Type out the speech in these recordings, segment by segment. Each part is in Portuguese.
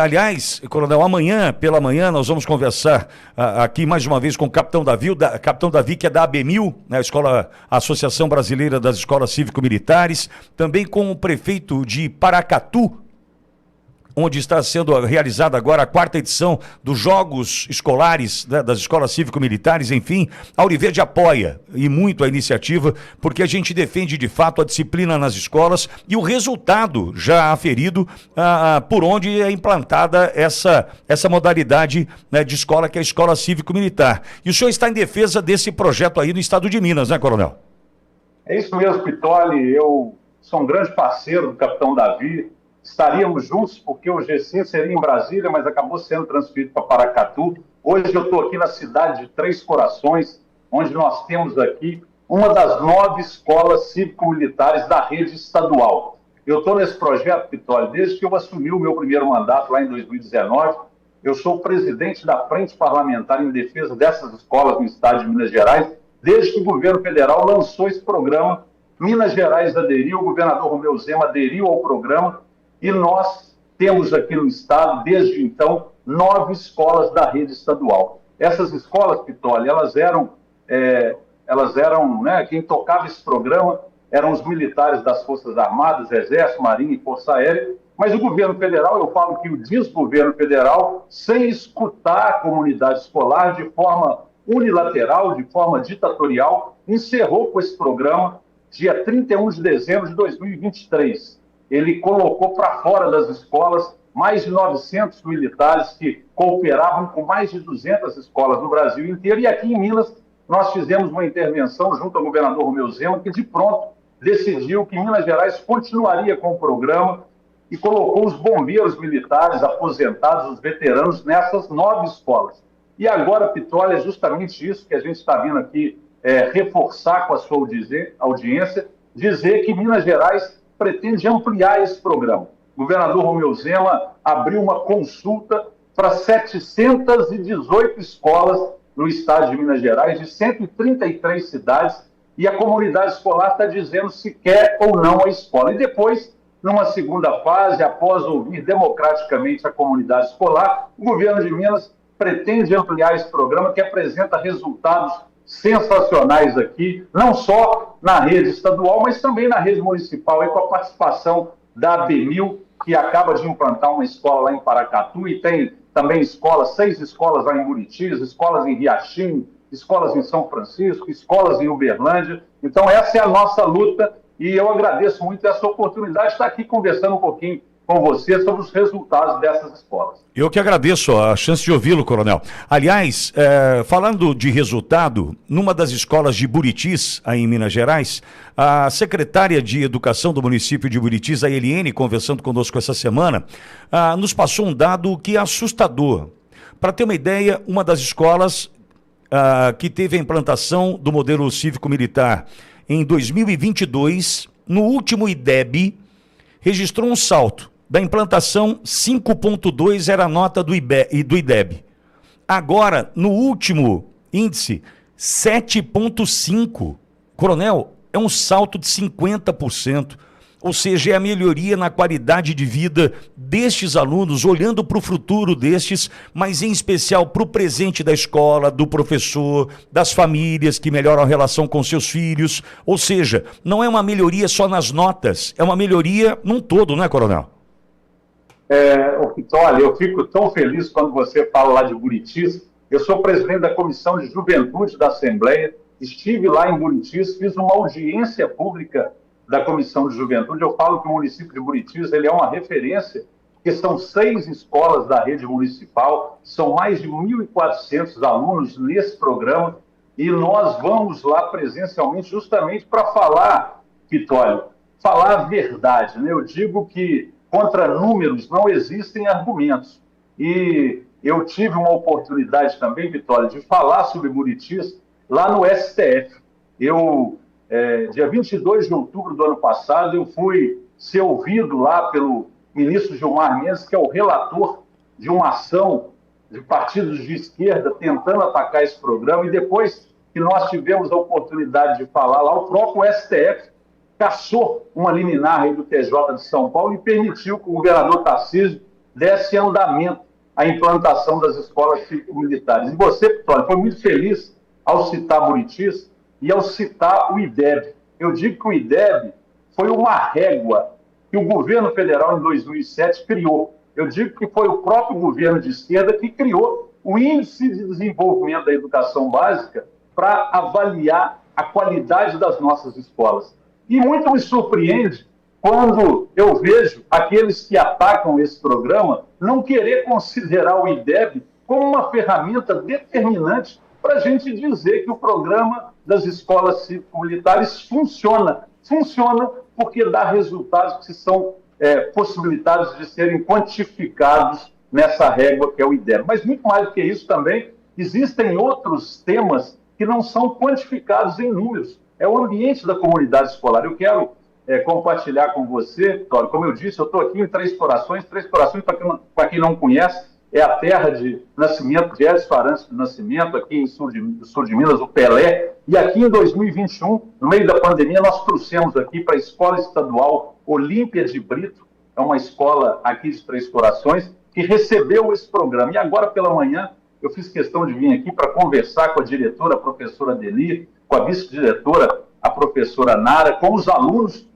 Aliás, Coronel, amanhã, pela manhã, nós vamos conversar aqui mais uma vez com o Capitão Davi, Capitão Davi, que é da ABMIL, né, a Associação Brasileira das Escolas Cívico-Militares, também com o prefeito de Paracatu, onde está sendo realizada agora a quarta edição dos Jogos Escolares, né, das Escolas Cívico-Militares, enfim. A Auriverde apoia e muito a iniciativa, porque a gente defende de fato a disciplina nas escolas e o resultado já aferido por onde é implantada essa modalidade, né, de escola, que é a Escola Cívico-Militar. E o senhor está em defesa desse projeto aí no estado de Minas, né, Coronel? É isso mesmo, Pitoli. Eu sou um grande parceiro do Capitão Davi. Estaríamos juntos porque o GC seria em Brasília, mas acabou sendo transferido para Paracatu. Hoje eu estou aqui na cidade de Três Corações, onde nós temos aqui uma das 9 escolas cívico-militares da rede estadual. Eu estou nesse projeto, Pitoli, desde que eu assumi o meu primeiro mandato lá em 2019. Eu sou o presidente da Frente Parlamentar em defesa dessas escolas no estado de Minas Gerais, desde que o governo federal lançou esse programa. Minas Gerais aderiu, o governador Romeu Zema aderiu ao programa, e nós temos aqui no estado, desde então, 9 escolas da rede estadual. Essas escolas, Pitoli, elas eram, né, quem tocava esse programa eram os militares das Forças Armadas, Exército, Marinha e Força Aérea, mas o governo federal, eu falo que o desgoverno federal, sem escutar a comunidade escolar de forma unilateral, de forma ditatorial, encerrou com esse programa dia 31 de dezembro de 2023. Ele colocou para fora das escolas mais de 900 militares que cooperavam com mais de 200 escolas no Brasil inteiro. E aqui em Minas, nós fizemos uma intervenção junto ao governador Romeu Zema, que de pronto decidiu que Minas Gerais continuaria com o programa e colocou os bombeiros militares aposentados, os veteranos, nessas 9 escolas. E agora, Pitoli, é justamente isso que a gente está vindo aqui reforçar com a sua audiência, dizer que Minas Gerais pretende ampliar esse programa. O governador Romeu Zema abriu uma consulta para 718 escolas no estado de Minas Gerais, de 133 cidades, e a comunidade escolar está dizendo se quer ou não a escola. E depois, numa segunda fase, após ouvir democraticamente a comunidade escolar, o governo de Minas pretende ampliar esse programa, que apresenta resultados sensacionais aqui, não só na rede estadual, mas também na rede municipal, aí com a participação da ABMIL, que acaba de implantar uma escola lá em Paracatu, e tem também 6 escolas lá em Buritis, escolas em Riachim, escolas em São Francisco, escolas em Uberlândia. Então essa é a nossa luta, e eu agradeço muito essa oportunidade de estar aqui conversando um pouquinho com você sobre os resultados dessas escolas. Eu que agradeço a chance de ouvi-lo, Coronel. Aliás, falando de resultado, numa das escolas de Buritis, aí em Minas Gerais, a secretária de Educação do município de Buritis, a Eliene, conversando conosco essa semana, nos passou um dado que é assustador. Para ter uma ideia, uma das escolas que teve a implantação do modelo cívico-militar em 2022, no último IDEB, registrou um salto. Da implantação, 5,2 era a nota do IDEB. Agora, no último índice, 7,5. Coronel, é um salto de 50%. Ou seja, é a melhoria na qualidade de vida destes alunos, olhando para o futuro destes, mas em especial para o presente da escola, do professor, das famílias que melhoram a relação com seus filhos. Ou seja, não é uma melhoria só nas notas, é uma melhoria num todo, não é, Coronel? Olha, eu fico tão feliz quando você fala lá de Buritis. Eu sou presidente da Comissão de Juventude da Assembleia, estive lá em Buritis, fiz uma audiência pública da Comissão de Juventude. Eu falo que o município de Buritis ele é uma referência, porque são 6 escolas da rede municipal, são mais de 1.400 alunos nesse programa, e nós vamos lá presencialmente justamente para falar, Pitoli, falar a verdade, né? Eu digo que contra números não existem argumentos. E eu tive uma oportunidade também, Pitoli, de falar sobre Buritis lá no STF. Dia 22 de outubro do ano passado, eu fui ser ouvido lá pelo ministro Gilmar Mendes, que é o relator de uma ação de partidos de esquerda tentando atacar esse programa, e depois que nós tivemos a oportunidade de falar lá, o próprio STF cassou uma liminar aí do TJ de São Paulo e permitiu que o governador Tarcísio desse andamento à implantação das escolas cívico-militares. E você, Vitória, foi muito feliz ao citar Buritis e ao citar o IDEB. Eu digo que o IDEB foi uma régua que o governo federal, em 2007, criou. Eu digo que foi o próprio governo de esquerda que criou o Índice de Desenvolvimento da Educação Básica para avaliar a qualidade das nossas escolas. E muito me surpreende quando eu vejo aqueles que atacam esse programa não querer considerar o IDEB como uma ferramenta determinante para a gente dizer que o programa das escolas cívico-militares funciona. Funciona porque dá resultados que são possibilitados de serem quantificados nessa régua que é o IDEB. Mas muito mais do que isso também, existem outros temas que não são quantificados em números. É o ambiente da comunidade escolar. Eu quero compartilhar com você, Vitório, como eu disse, eu estou aqui em Três Corações, para quem não conhece, é a terra de nascimento de Edson Arantes do Nascimento, aqui no sul de Minas, o Pelé. E aqui em 2021, no meio da pandemia, nós trouxemos aqui para a Escola Estadual Olímpia de Brito, é uma escola aqui de Três Corações, que recebeu esse programa. E agora pela manhã, eu fiz questão de vir aqui para conversar com a diretora, a professora Deli, com a vice-diretora, a professora Nara, com os alunos,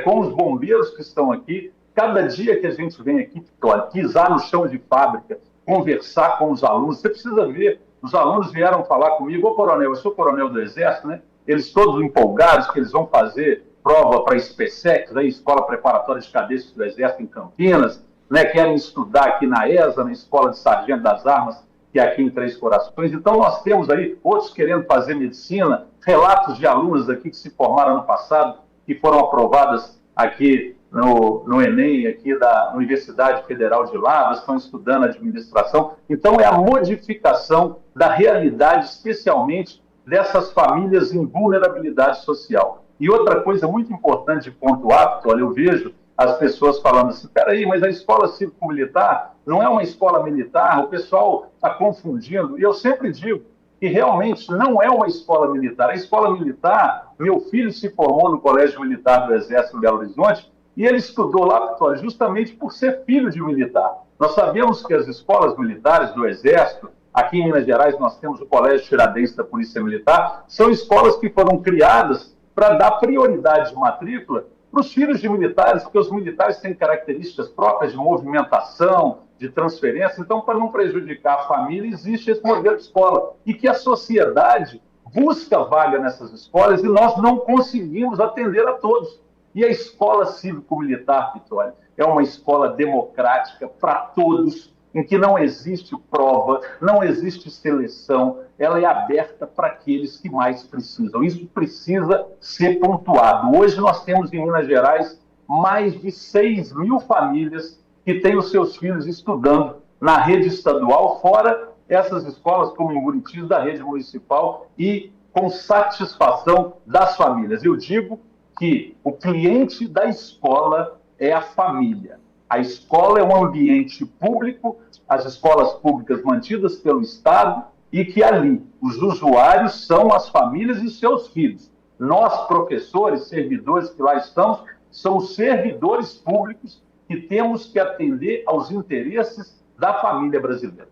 com os bombeiros que estão aqui. Cada dia que a gente vem aqui, Vitória, pisar no chão de fábrica, conversar com os alunos, você precisa ver, os alunos vieram falar comigo, ô coronel, eu sou coronel do Exército, né? Eles todos empolgados que eles vão fazer prova para a SPSEC, né? Escola Preparatória de Cadetes do Exército em Campinas, né? Querem estudar aqui na ESA, na Escola de Sargento das Armas, que é aqui em Três Corações. Então nós temos aí outros querendo fazer medicina, relatos de alunos aqui que se formaram ano passado, que foram aprovadas aqui no Enem, aqui da Universidade Federal de Lavras, estão estudando administração. Então, é a modificação da realidade, especialmente dessas famílias em vulnerabilidade social. E outra coisa muito importante de pontuar, olha, eu vejo as pessoas falando assim, peraí, mas a escola cívico-militar não é uma escola militar, o pessoal está confundindo. E eu sempre digo que realmente não é uma escola militar. A escola militar, meu filho se formou no Colégio Militar do Exército em Belo Horizonte, e ele estudou lá, Vitória, justamente por ser filho de militar. Nós sabemos que as escolas militares do Exército, aqui em Minas Gerais nós temos o Colégio Tiradentes da Polícia Militar, são escolas que foram criadas para dar prioridade de matrícula para os filhos de militares, porque os militares têm características próprias de movimentação, de transferência, então para não prejudicar a família existe esse modelo de escola. E que a sociedade busca vaga nessas escolas e nós não conseguimos atender a todos. E a escola cívico-militar, Vitória, é uma escola democrática para todos, em que não existe prova, não existe seleção, ela é aberta para aqueles que mais precisam. Isso precisa ser pontuado. Hoje nós temos em Minas Gerais mais de 6 mil famílias que têm os seus filhos estudando na rede estadual, fora essas escolas como em Buritis, da rede municipal, e com satisfação das famílias. Eu digo que o cliente da escola é a família. A escola é um ambiente público, as escolas públicas mantidas pelo Estado, e que ali os usuários são as famílias e seus filhos. Nós, professores, servidores que lá estamos, somos servidores públicos que temos que atender aos interesses da família brasileira.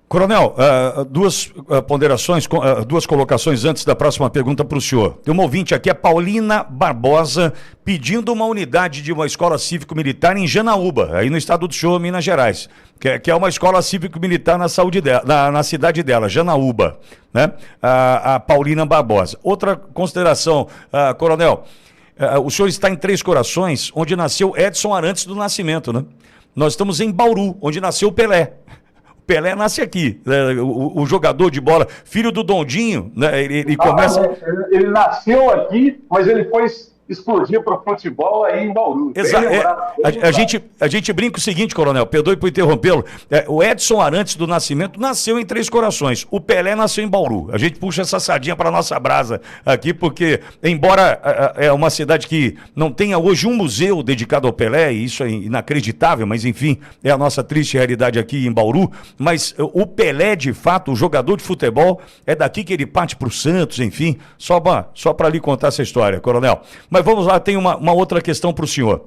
Coronel, duas ponderações, duas colocações antes da próxima pergunta para o senhor. Tem uma ouvinte aqui, a Paulina Barbosa, pedindo uma unidade de uma escola cívico-militar em Janaúba, aí no estado do senhor, Minas Gerais, que é uma escola cívico-militar na cidade dela, Janaúba, né? A Paulina Barbosa. Outra consideração, Coronel, o senhor está em Três Corações, onde nasceu Edson Arantes do Nascimento, né? Nós estamos em Bauru, onde nasceu Pelé. Pelé nasce aqui, né? O jogador de bola, filho do Dondinho, né? Ele começa... Ele nasceu aqui, mas ele foi explodir para o futebol aí em Bauru. Exato. A gente brinca o seguinte, Coronel, perdoe por interrompê-lo, o Edson Arantes do Nascimento nasceu em Três Corações, o Pelé nasceu em Bauru. A gente puxa essa sardinha para nossa brasa aqui, porque embora é uma cidade que não tenha hoje um museu dedicado ao Pelé, e isso é inacreditável, mas enfim, é a nossa triste realidade aqui em Bauru, mas o Pelé, de fato, o jogador de futebol, é daqui que ele parte para o Santos, enfim, só para lhe contar essa história, Coronel. Mas vamos lá, tem uma outra questão para o senhor.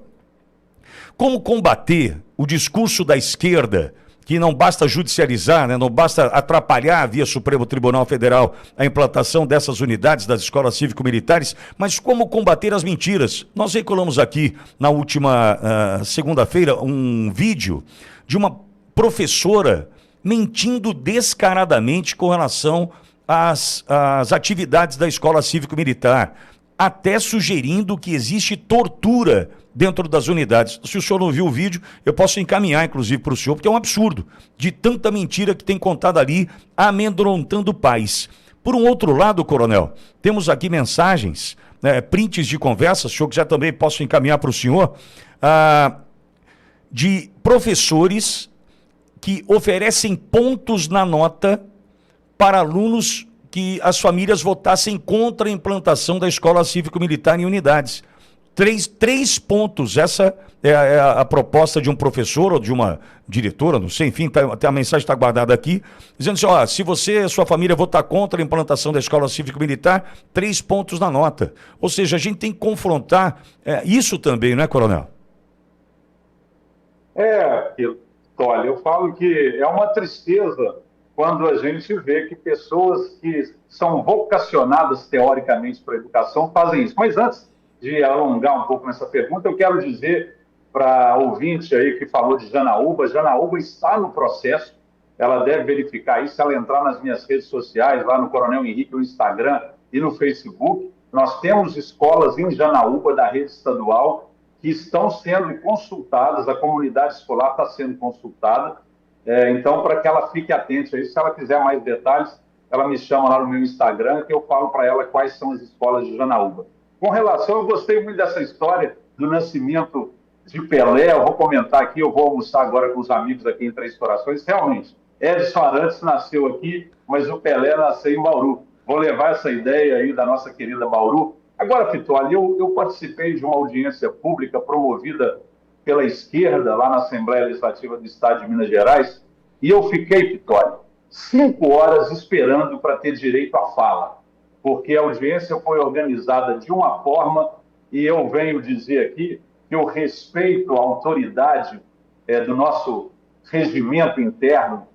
como combater o discurso da esquerda, que não basta judicializar, né, não basta atrapalhar via Supremo Tribunal Federal a implantação dessas unidades das escolas cívico-militares, mas como combater as mentiras. Nós veiculamos aqui, na última segunda-feira, um vídeo de uma professora mentindo descaradamente com relação às atividades da escola cívico-militar, até sugerindo que existe tortura dentro das unidades. Se o senhor não viu o vídeo, eu posso encaminhar, inclusive, para o senhor, porque é um absurdo de tanta mentira que tem contado ali, amedrontando pais. Por um outro lado, coronel, temos aqui mensagens, prints de conversas, senhor, que já também posso encaminhar para o senhor, de professores que oferecem pontos na nota para alunos que as famílias votassem contra a implantação da escola cívico-militar em unidades. Três pontos, essa é a proposta de um professor ou de uma diretora, não sei, enfim, a mensagem está guardada aqui, dizendo assim, se você e sua família votar contra a implantação da escola cívico-militar, 3 pontos na nota. Ou seja, a gente tem que confrontar isso também, não é, coronel? Olha, eu falo que é uma tristeza quando a gente vê que pessoas que são vocacionadas teoricamente para a educação fazem isso. Mas antes de alongar um pouco nessa pergunta, eu quero dizer para a ouvinte aí que falou de Janaúba está no processo, ela deve verificar isso, se ela entrar nas minhas redes sociais, lá no Coronel Henrique, no Instagram e no Facebook, nós temos escolas em Janaúba da rede estadual que estão sendo consultadas, a comunidade escolar está sendo consultada, então para que ela fique atenta a isso, se ela quiser mais detalhes, ela me chama lá no meu Instagram que eu falo para ela quais são as escolas de Janaúba. Com relação, eu gostei muito dessa história do nascimento de Pelé, eu vou comentar aqui, eu vou almoçar agora com os amigos aqui em Três Corações, realmente, Edson Arantes nasceu aqui, mas o Pelé nasceu em Bauru. Vou levar essa ideia aí da nossa querida Bauru. Agora, Pitoli, eu participei de uma audiência pública promovida pela esquerda lá na Assembleia Legislativa do Estado de Minas Gerais, e eu fiquei, Pitoli, 5 horas esperando para ter direito à fala, porque a audiência foi organizada de uma forma, e eu venho dizer aqui que eu respeito a autoridade do nosso regimento interno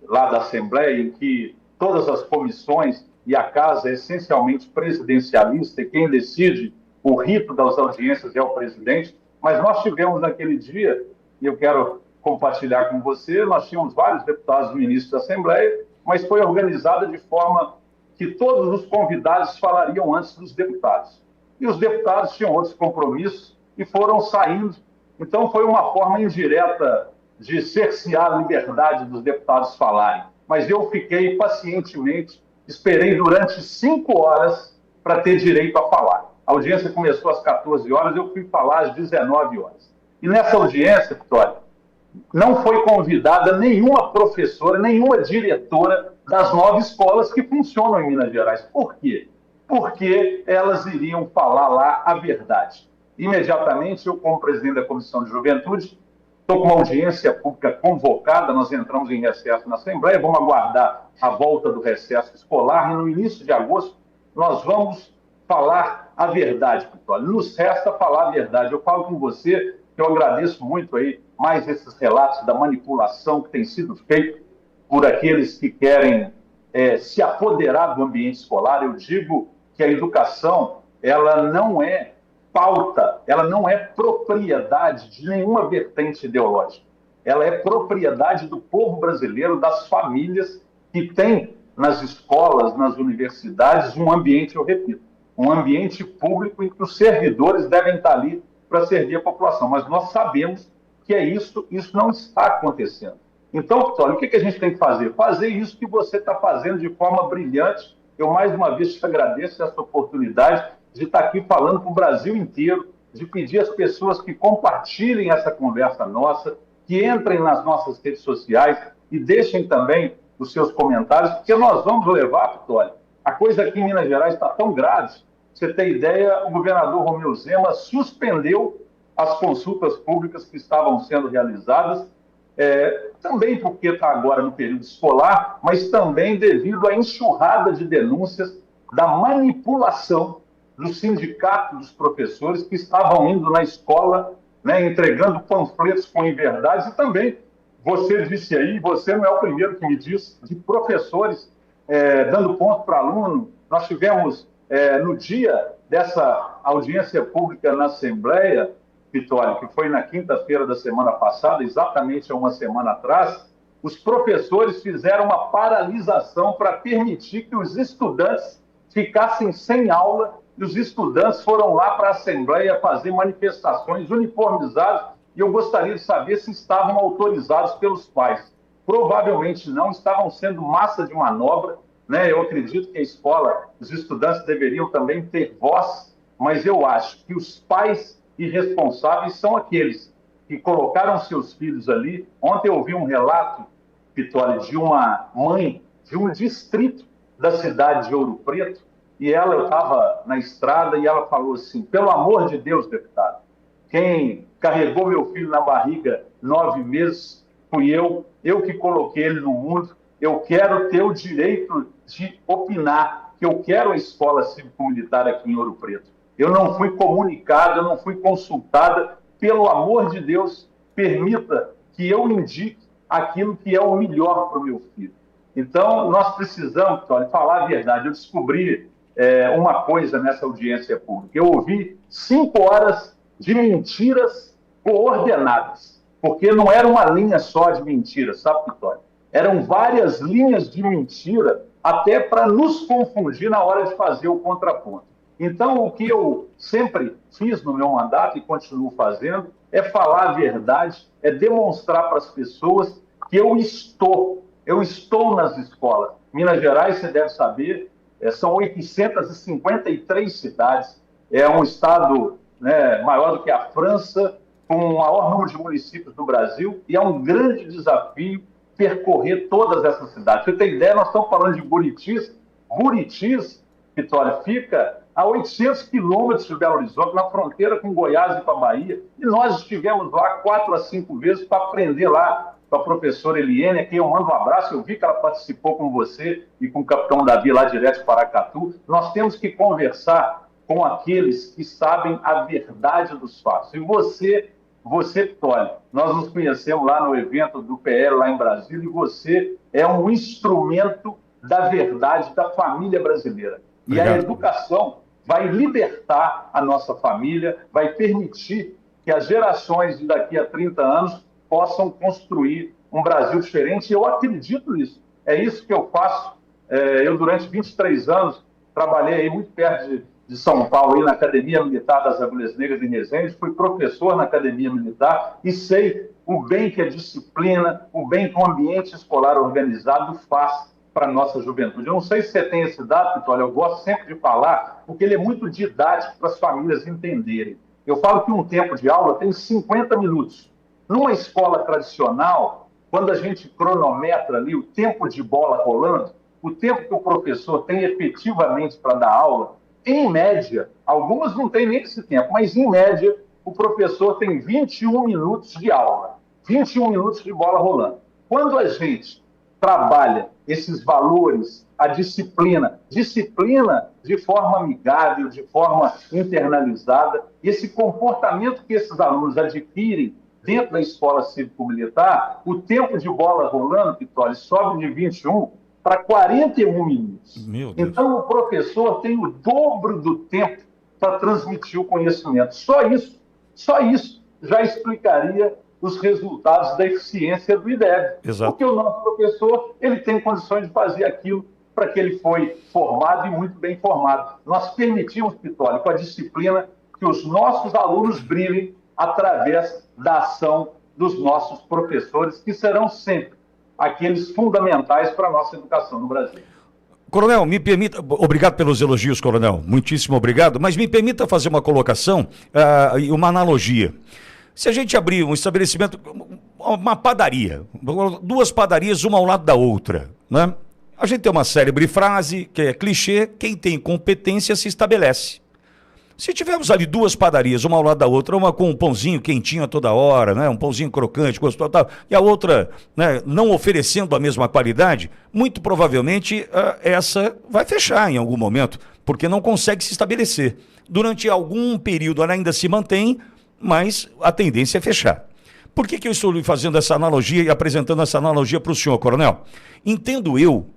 lá da Assembleia, em que todas as comissões e a Casa é essencialmente presidencialista, e quem decide o rito das audiências é o presidente, mas nós tivemos naquele dia, e eu quero compartilhar com você, nós tínhamos vários deputados no início da Assembleia, mas foi organizada de forma que todos os convidados falariam antes dos deputados. E os deputados tinham outros compromissos e foram saindo. Então, foi uma forma indireta de cercear a liberdade dos deputados falarem. Mas eu fiquei pacientemente, esperei durante 5 horas para ter direito a falar. A audiência começou às 14 horas, eu fui falar às 19 horas. E nessa audiência, Vitória, não foi convidada nenhuma professora, nenhuma diretora das 9 escolas que funcionam em Minas Gerais. Por quê? Porque elas iriam falar lá a verdade. Imediatamente, eu, como presidente da Comissão de Juventude, estou com uma audiência pública convocada, nós entramos em recesso na Assembleia, vamos aguardar a volta do recesso escolar, e no início de agosto nós vamos falar a verdade, Vitória. Nos resta falar a verdade. Eu falo com você que eu agradeço muito aí mais esses relatos da manipulação que tem sido feito por aqueles que querem se apoderar do ambiente escolar. Eu digo que a educação, ela não é pauta, ela não é propriedade de nenhuma vertente ideológica. Ela é propriedade do povo brasileiro, das famílias que têm nas escolas, nas universidades, um ambiente, eu repito, um ambiente público em que os servidores devem estar ali para servir a população. Mas nós sabemos que isso não está acontecendo. Então, Vitória, o que a gente tem que fazer? Fazer isso que você está fazendo de forma brilhante. Eu, mais uma vez, te agradeço essa oportunidade de estar aqui falando para o Brasil inteiro, de pedir às pessoas que compartilhem essa conversa nossa, que entrem nas nossas redes sociais e deixem também os seus comentários, porque nós vamos levar, Vitória. A coisa aqui em Minas Gerais está tão grave. Pra você ter ideia, o governador Romeu Zema suspendeu as consultas públicas que estavam sendo realizadas, também porque está agora no período escolar, mas também devido à enxurrada de denúncias da manipulação do sindicato dos professores que estavam indo na escola né, entregando panfletos com inverdades, e também, você disse aí, você não é o primeiro que me disse, de professores dando ponto para aluno. Nós tivemos, no dia dessa audiência pública na Assembleia, Vitória, que foi na quinta-feira da semana passada, exatamente há uma semana atrás, os professores fizeram uma paralisação para permitir que os estudantes ficassem sem aula, e os estudantes foram lá para a Assembleia fazer manifestações uniformizadas, e eu gostaria de saber se estavam autorizados pelos pais. Provavelmente não, estavam sendo massa de manobra, né? Eu acredito que a escola, os estudantes deveriam também ter voz, mas eu acho que os pais irresponsáveis são aqueles que colocaram seus filhos ali. Ontem eu ouvi um relato, Vitória, de uma mãe de um distrito da cidade de Ouro Preto, e eu estava na estrada e ela falou assim: pelo amor de Deus, deputado, quem carregou meu filho na barriga 9 meses fui eu que coloquei ele no mundo, eu quero ter o direito de opinar, que eu quero a escola cívico-militar aqui em Ouro Preto. Eu não fui comunicada, eu não fui consultada, pelo amor de Deus, permita que eu indique aquilo que é o melhor para o meu filho. Então, nós precisamos, Vitória, falar a verdade. Eu descobri uma coisa nessa audiência pública. Eu ouvi 5 horas de mentiras coordenadas, porque não era uma linha só de mentiras, sabe, Vitória? Eram várias linhas de mentira, até para nos confundir na hora de fazer o contraponto. Então, o que eu sempre fiz no meu mandato e continuo fazendo é falar a verdade, é demonstrar para as pessoas que eu estou nas escolas. Minas Gerais, você deve saber, são 853 cidades, é um estado, né, maior do que a França, com o maior número de municípios do Brasil, e é um grande desafio percorrer todas essas cidades. Você tem ideia, nós estamos falando de Buritis. Buritis, Vitória, fica a 800 quilômetros de Belo Horizonte, na fronteira com Goiás e com a Bahia, e nós estivemos lá 4 a 5 vezes para aprender lá com a professora Eliene, a quem eu mando um abraço. Eu vi que ela participou com você e com o capitão Davi lá direto de Paracatu. Nós temos que conversar com aqueles que sabem a verdade dos fatos. E você, Vitória, nós nos conhecemos lá no evento do PL lá em Brasília, e você é um instrumento da verdade da família brasileira. Obrigado. E a educação vai libertar a nossa família, vai permitir que as gerações de daqui a 30 anos possam construir um Brasil diferente. E eu acredito nisso. É isso que eu faço. Eu, durante 23 anos, trabalhei aí muito perto de São Paulo, aí na Academia Militar das Agulhas Negras em Resende, fui professor na Academia Militar e sei o bem que a disciplina, o bem que o ambiente escolar organizado faz para a nossa juventude. Eu não sei se você tem esse dado, Vitória, eu gosto sempre de falar, porque ele é muito didático para as famílias entenderem. Eu falo que um tempo de aula tem 50 minutos. Numa escola tradicional, quando a gente cronometra ali o tempo de bola rolando, o tempo que o professor tem efetivamente para dar aula, em média, algumas não têm nem esse tempo, mas em média, o professor tem 21 minutos de aula, 21 minutos de bola rolando. Quando a gente trabalha esses valores, a disciplina de forma amigável, de forma internalizada, esse comportamento que esses alunos adquirem dentro da escola cívico-militar, o tempo de bola rolando, Vitória, sobe de 21 para 41 minutos. Então, o professor tem o dobro do tempo para transmitir o conhecimento. Só isso já explicaria os resultados da eficiência do IDEB. Exato. Porque o nosso professor, ele tem condições de fazer aquilo para que ele foi formado e muito bem formado. Nós permitimos, Vitória, com a disciplina, que os nossos alunos brilhem através da ação dos nossos professores, que serão sempre aqueles fundamentais para a nossa educação no Brasil. Coronel, me permita, obrigado pelos elogios, Coronel, muitíssimo obrigado, mas me permita fazer uma colocação e uma analogia. Se a gente abrir um estabelecimento, uma padaria, 2 padarias, uma ao lado da outra, né? A gente tem uma célebre frase, que é clichê: quem tem competência se estabelece. Se tivermos ali 2 padarias, uma ao lado da outra, uma com um pãozinho quentinho a toda hora, né? Um pãozinho crocante, gostoso, tal, e a outra, né, não oferecendo a mesma qualidade, muito provavelmente essa vai fechar em algum momento, porque não consegue se estabelecer. Durante algum período ela ainda se mantém, mas a tendência é fechar. Por que eu estou fazendo essa analogia e apresentando essa analogia para o senhor, coronel? Entendo eu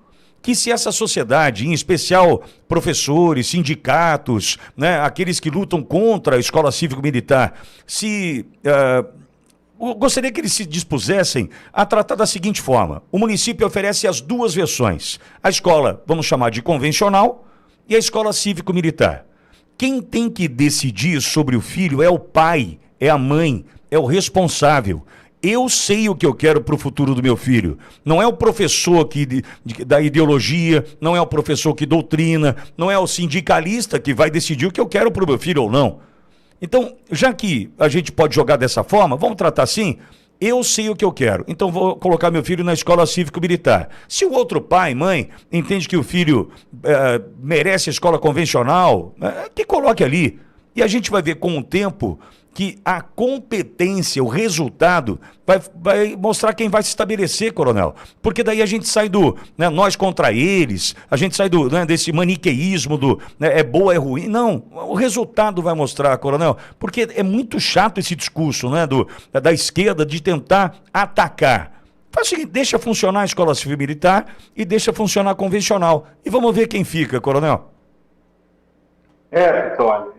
que se essa sociedade, em especial professores, sindicatos, né, aqueles que lutam contra a escola cívico-militar, eu gostaria que eles se dispusessem a tratar da seguinte forma: o município oferece as duas versões, a escola, vamos chamar de convencional, e a escola cívico-militar. Quem tem que decidir sobre o filho é o pai, é a mãe, é o responsável. Eu sei o que eu quero para o futuro do meu filho. Não é o professor da ideologia, não é o professor que doutrina, não é o sindicalista que vai decidir o que eu quero para o meu filho ou não. Então, já que a gente pode jogar dessa forma, vamos tratar assim? Eu sei o que eu quero, então vou colocar meu filho na escola cívico-militar. Se o outro pai, mãe, entende que o filho merece a escola convencional, que coloque ali. E a gente vai ver com o tempo que a competência, o resultado, vai mostrar quem vai se estabelecer, coronel. Porque daí a gente sai nós contra eles, a gente sai desse maniqueísmo é boa, é ruim. Não, o resultado vai mostrar, coronel. Porque é muito chato esse discurso, da esquerda de tentar atacar. Faz o seguinte, deixa funcionar a escola civil militar e deixa funcionar a convencional. E vamos ver quem fica, coronel. Vitório,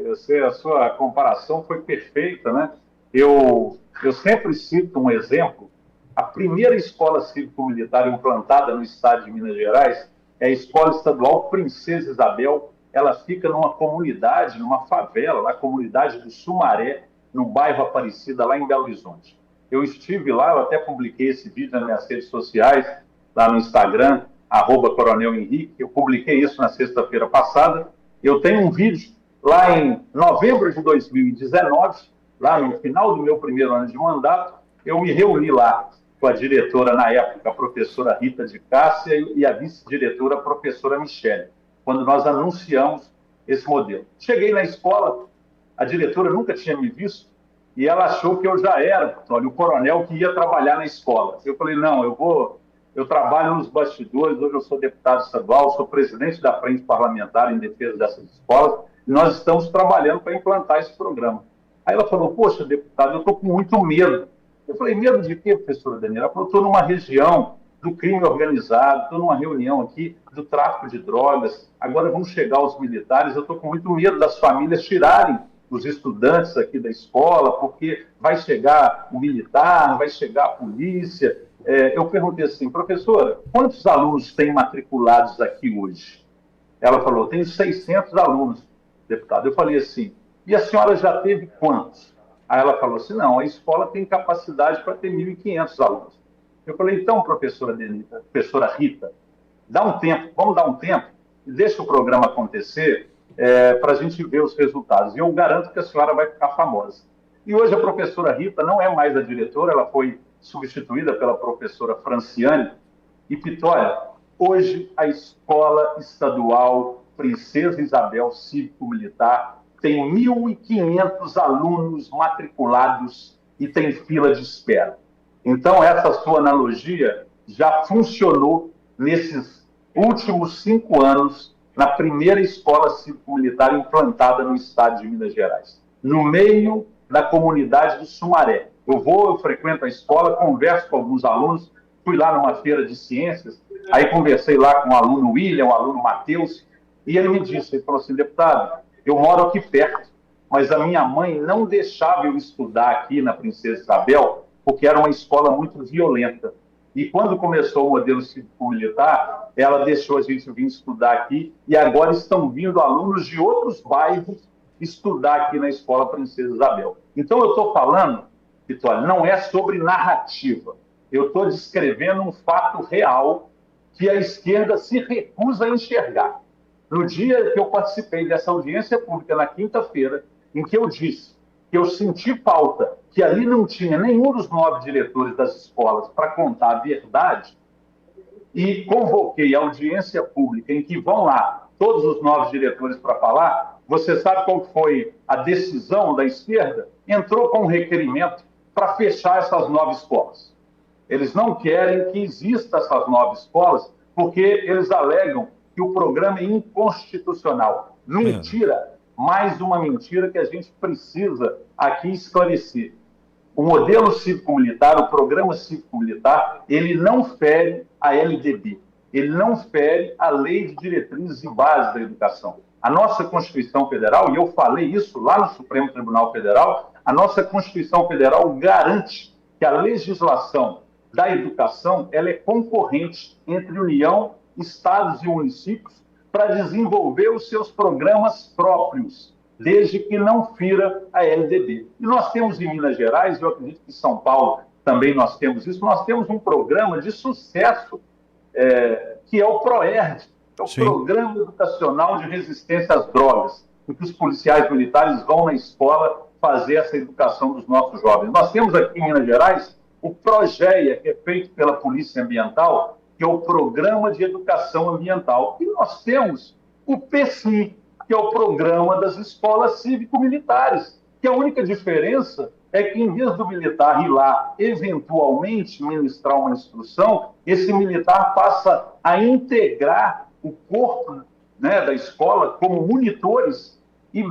a sua comparação foi perfeita, né? Eu sempre cito um exemplo. A primeira escola cívico-militar implantada no estado de Minas Gerais é a Escola Estadual Princesa Isabel. Ela fica numa comunidade, numa favela, na comunidade do Sumaré, no bairro Aparecida, lá em Belo Horizonte. Eu estive lá, eu até publiquei esse vídeo nas minhas redes sociais, lá no Instagram, @Coronel Henrique. Eu publiquei isso na sexta-feira passada. Eu tenho um vídeo lá em novembro de 2019, lá no final do meu primeiro ano de mandato, eu me reuni lá com a diretora, na época, a professora Rita de Cássia, e a vice-diretora, a professora Michele, quando nós anunciamos esse modelo. Cheguei na escola, a diretora nunca tinha me visto, e ela achou que eu já era, olha, o coronel que ia trabalhar na escola. Eu falei, não, eu trabalho nos bastidores, hoje eu sou deputado estadual, sou presidente da Frente Parlamentar em defesa dessas escolas, e nós estamos trabalhando para implantar esse programa. Aí ela falou, poxa, deputado, eu estou com muito medo. Eu falei, medo de quê, professora Daniela? Ela falou, estou numa região do crime organizado, estou numa reunião aqui do tráfico de drogas, agora vão chegar os militares, eu estou com muito medo das famílias tirarem os estudantes aqui da escola, porque vai chegar o militar, vai chegar a polícia. Eu perguntei assim, professora, quantos alunos tem matriculados aqui hoje? Ela falou, tenho 600 alunos, deputado. Eu falei assim, e a senhora já teve quantos? Aí ela falou assim, não, a escola tem capacidade para ter 1.500 alunos. Eu falei, então, professora Rita, dá um tempo, vamos dar um tempo, deixa o programa acontecer para a gente ver os resultados. E eu garanto que a senhora vai ficar famosa. E hoje a professora Rita não é mais a diretora, ela foi substituída pela professora Franciane. E, Vitória, hoje a Escola Estadual Princesa Isabel Cívico-Militar tem 1.500 alunos matriculados e tem fila de espera. Então, essa sua analogia já funcionou nesses últimos 5 anos na primeira escola cívico-militar implantada no estado de Minas Gerais, no meio da comunidade do Sumaré. Eu frequento a escola, converso com alguns alunos, fui lá numa feira de ciências, aí conversei lá com o aluno William, o aluno Matheus, e ele me disse, ele falou assim, deputado, eu moro aqui perto, mas a minha mãe não deixava eu estudar aqui na Princesa Isabel, porque era uma escola muito violenta. E quando começou o modelo cívico-militar, ela deixou a gente vir estudar aqui, e agora estão vindo alunos de outros bairros estudar aqui na Escola Princesa Isabel. Então eu estou falando, Vitória, não é sobre narrativa. Eu estou descrevendo um fato real que a esquerda se recusa a enxergar. No dia que eu participei dessa audiência pública, na quinta-feira, em que eu disse que eu senti falta, que ali não tinha nenhum dos 9 diretores das escolas para contar a verdade, e convoquei a audiência pública em que vão lá todos os 9 diretores para falar, você sabe qual foi a decisão da esquerda? Entrou com um requerimento para fechar essas 9 escolas. Eles não querem que existam essas 9 escolas porque eles alegam que o programa é inconstitucional. Mentira! mais uma mentira que a gente precisa aqui esclarecer. O modelo cívico-militar, o programa cívico-militar, ele não fere a LDB, ele não fere a Lei de Diretrizes e Bases da Educação. A nossa Constituição Federal, e eu falei isso lá no Supremo Tribunal Federal, a nossa Constituição Federal garante que a legislação da educação ela é concorrente entre União, Estados e municípios para desenvolver os seus programas próprios, desde que não fira a LDB. E nós temos em Minas Gerais, eu acredito que em São Paulo também nós temos isso, nós temos um programa de sucesso, que é o PROERD, é o Sim. Programa Educacional de Resistência às Drogas, em que os policiais militares vão na escola fazer essa educação dos nossos jovens. Nós temos aqui em Minas Gerais o PROGEA, que é feito pela Polícia Ambiental, que é o Programa de Educação Ambiental. E nós temos o PSI, que é o Programa das Escolas Cívico-Militares, que a única diferença é que, em vez do militar ir lá, eventualmente, ministrar uma instrução, esse militar passa a integrar o corpo, né, da escola como monitores e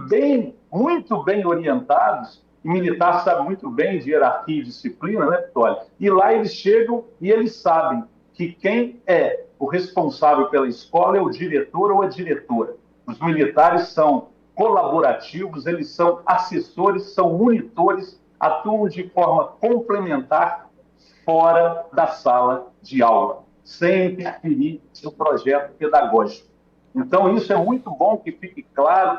muito bem orientados. O militar sabe muito bem de hierarquia e disciplina, né, Vitória? E lá eles chegam e eles sabem que quem é o responsável pela escola é o diretor ou a diretora. Os militares são colaborativos, eles são assessores, são monitores, atuam de forma complementar fora da sala de aula, sem interferir no projeto pedagógico. Então, isso é muito bom que fique claro.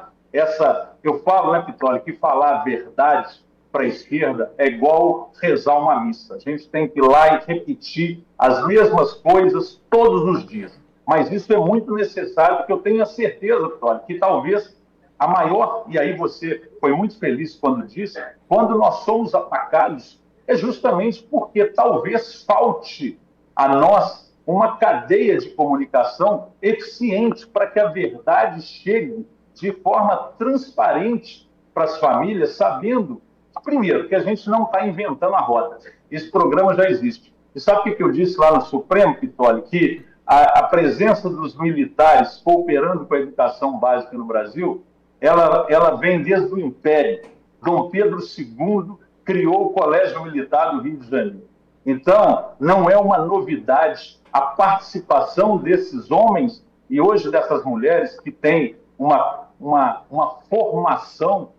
Eu falo, né, Vitória, que falar a verdade para a esquerda é igual rezar uma missa. A gente tem que ir lá e repetir as mesmas coisas todos os dias. Mas isso é muito necessário, porque eu tenho a certeza, Vitória, que talvez a maior, e aí você foi muito feliz quando disse, quando nós somos atacados, é justamente porque talvez falte a nós uma cadeia de comunicação eficiente para que a verdade chegue de forma transparente para as famílias, sabendo, primeiro, que a gente não está inventando a roda. Esse programa já existe. E sabe o que eu disse lá no Supremo, Pitoli? Que a presença dos militares cooperando com a educação básica no Brasil, ela vem desde o Império. Dom Pedro II criou o Colégio Militar do Rio de Janeiro. Então, não é uma novidade a participação desses homens e hoje dessas mulheres que têm uma formação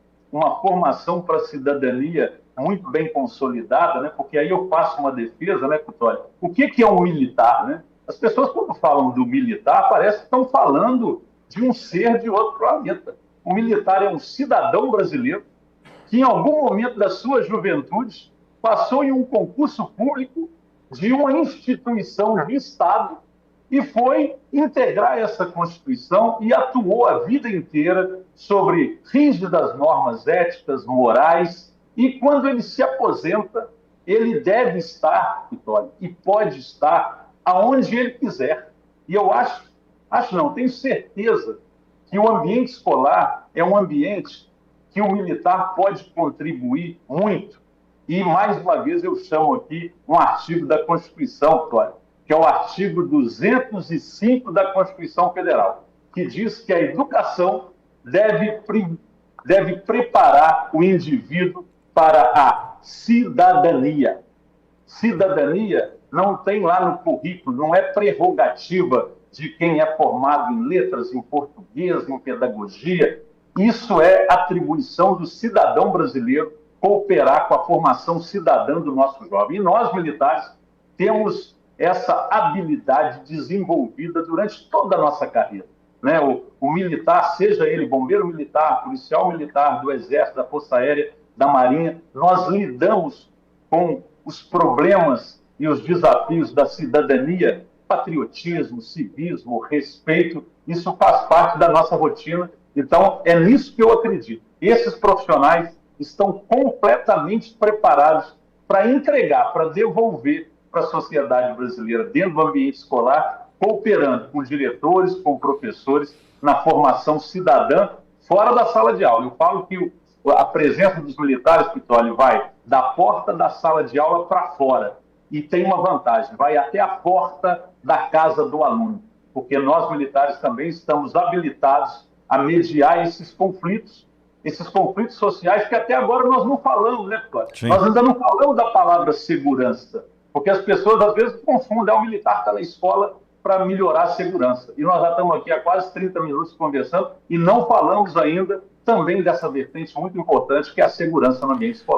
para a cidadania muito bem consolidada, né? Porque aí eu faço uma defesa, né, Vitória? O que é um militar, né? As pessoas, quando falam do militar, parece que estão falando de um ser de outro planeta. O militar é um cidadão brasileiro que, em algum momento da sua juventude, passou em um concurso público de uma instituição de Estado e foi integrar essa Constituição e atuou a vida inteira sobre rígidas normas éticas, morais, e quando ele se aposenta, ele deve estar, Vitória, e pode estar aonde ele quiser. E eu tenho certeza que o ambiente escolar é um ambiente que o militar pode contribuir muito. E, mais uma vez, eu chamo aqui um artigo da Constituição, Vitória, que é o artigo 205 da Constituição Federal, que diz que a educação deve preparar o indivíduo para a cidadania. Cidadania não tem lá no currículo, não é prerrogativa de quem é formado em letras, em português, em pedagogia. Isso é atribuição do cidadão brasileiro cooperar com a formação cidadã do nosso jovem. E nós, militares, temos essa habilidade desenvolvida durante toda a nossa carreira. Né? O militar, seja ele bombeiro militar, policial militar, do Exército, da Força Aérea, da Marinha, nós lidamos com os problemas e os desafios da cidadania, patriotismo, civismo, respeito, isso faz parte da nossa rotina. Então, é nisso que eu acredito. Esses profissionais estão completamente preparados para entregar, para devolver para a sociedade brasileira, dentro do ambiente escolar, cooperando com diretores, com professores, na formação cidadã, fora da sala de aula. Eu falo que a presença dos militares, Pitoli, vai da porta da sala de aula para fora. E tem uma vantagem, vai até a porta da casa do aluno, porque nós, militares, também estamos habilitados a mediar esses conflitos sociais que até agora nós não falamos, né, Cláudio? Nós ainda não falamos da palavra segurança, porque as pessoas às vezes confundem, o militar está na escola para melhorar a segurança. E nós já estamos aqui há quase 30 minutos conversando e não falamos ainda também dessa vertente muito importante, que é a segurança no ambiente escolar.